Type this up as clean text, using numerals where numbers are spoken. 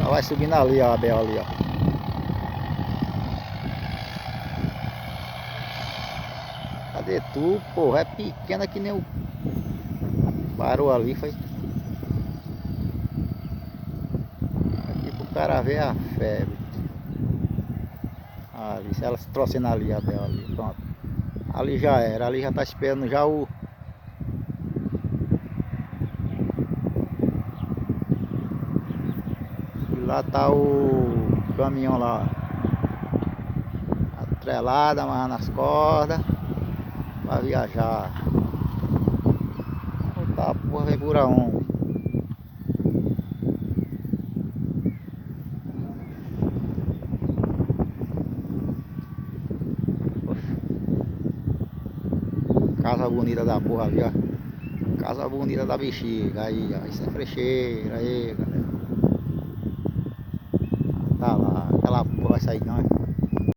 Ela vai subindo ali, ó, a Bel ali, ó. Cadê tu, porra? É pequena que nem o... Parou ali, foi. Aqui pro cara ver a febre. Ali, se ela se trouxendo ali, a Bel ali, pronto. Ali já era, ali já tá esperando já o... E lá tá o caminhão lá. Atrelado, amarrando as cordas. Pra viajar. Tá, porra, vem por aonde? Casa bonita da porra ali, ó. Casa bonita da bexiga. Aí, ó. Isso é frecheira aí, galera. Tá lá. Aquela porra vai sair não, é?